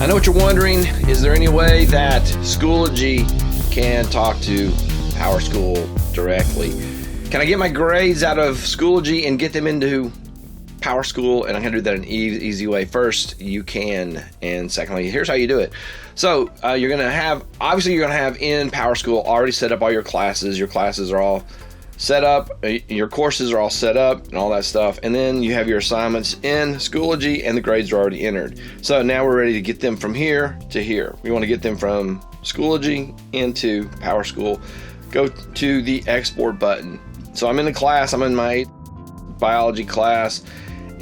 I know what you're wondering. Is there any way that Schoology can talk to PowerSchool directly? Can I get my grades out of Schoology and get them into PowerSchool? And I can do that in an easy way. First, you can, and secondly, here's how you do it. So you're gonna have in PowerSchool already set up all your classes. Your classes are all set up, your courses are all set up and all that stuff, and then you have your assignments in Schoology and the grades are already entered. So now we're ready to get them from here to here. We want to get them from Schoology into PowerSchool. Go to the export button. So I'm in the class, I'm in my biology class,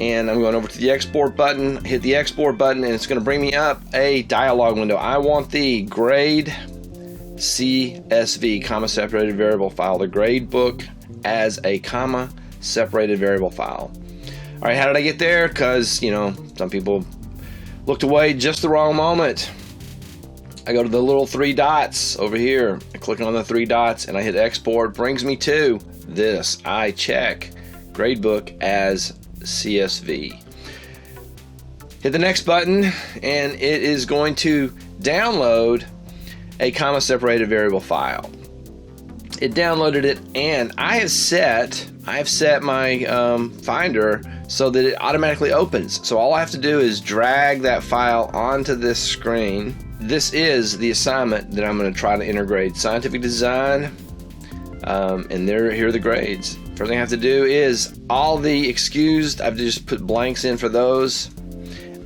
and I'm going over to the export button, hit the export button, and it's going to bring me up a dialog window. I want the grade CSV, comma separated variable file, the grade book as a comma separated variable file. All right, how did I get there? Because, you know, some people looked away just the wrong moment. I go to the little three dots over here. I click on the three dots and I hit export. Brings me to this. I check gradebook as CSV. Hit the next button and it is going to download a comma separated variable file. It downloaded it, and I have set my Finder so that it automatically opens. So all I have to do is drag that file onto this screen. This is the assignment that I'm going to try to integrate. Scientific design, and here are the grades. First thing I have to do is all the excused, I've just put blanks in for those.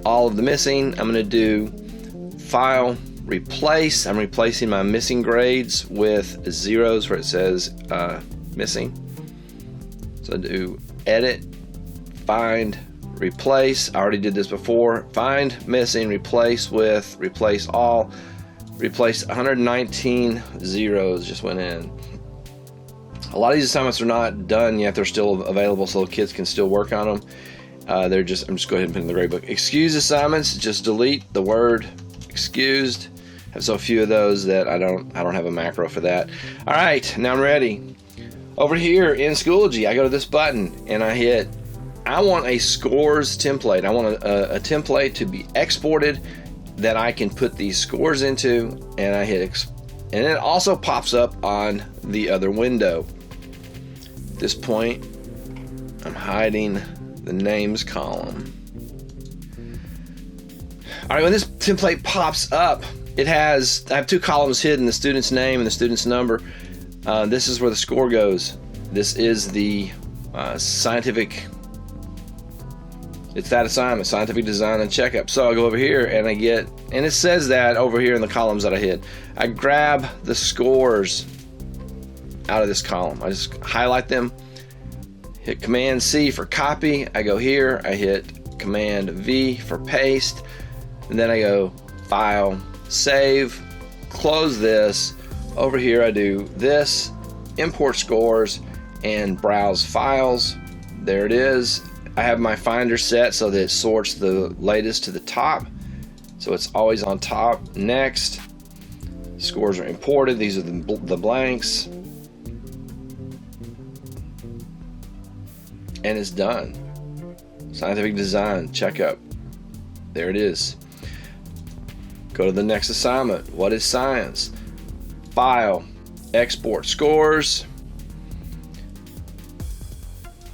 All of the missing, I'm going to do file replace. I'm replacing my missing grades with zeros where it says missing. So I do edit, find, replace. I already did this before. Find missing, replace with, replace all. Replace 119 zeros just went in. A lot of these assignments are not done yet. They're still available so kids can still work on them. I'm just going to go ahead and put in the gradebook. Excused assignments, just delete the word excused. I have so few of those that I don't have a macro for that. All right, now I'm ready. Over here in Schoology, I go to this button and I want a scores template. I want a template to be exported that I can put these scores into, and I hit and it also pops up on the other window. At this point, I'm hiding the names column. All right, when this template pops up, I have two columns hidden, the student's name and the student's number. This is where the score goes. This is the scientific, it's that assignment, scientific design and checkup. So I go over here and and it says that over here in the columns that I hid. I grab the scores out of this column. I just highlight them, hit Command C for copy. I go here, I hit Command V for paste, and then I go File, Save, close this. Over here I do this, import scores, and browse files. There it is. I have my Finder set so that it sorts the latest to the top, so it's always on top. Next, scores are imported. These are the blanks, and it's done. Scientific design checkup. There it is. Go to the next assignment. What is science? File, export scores,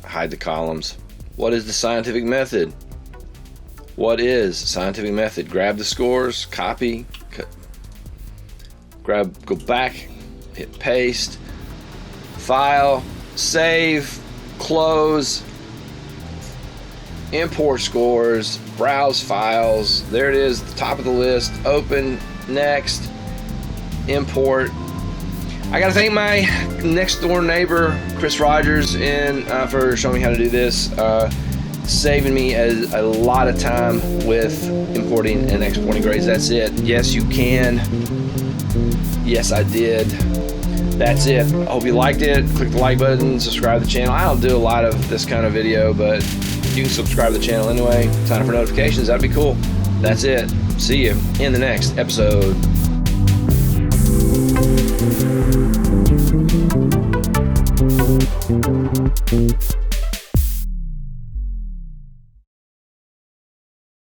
hide the columns. What is the scientific method? What is scientific method? Grab the scores, copy, go back, hit paste, file, save, close, import scores, browse files. There it is, the top of the list. Open, next, import. I gotta thank my next door neighbor, Chris Rogers, for showing me how to do this, saving me a lot of time with importing and exporting grades. That's it. Yes, you can. Yes, I did. That's it. I hope you liked it. Click the like button, subscribe to the channel. I don't do a lot of this kind of video, but you can subscribe to the channel anyway. Sign up for notifications. That'd be cool. That's it. See you in the next episode. Thank you.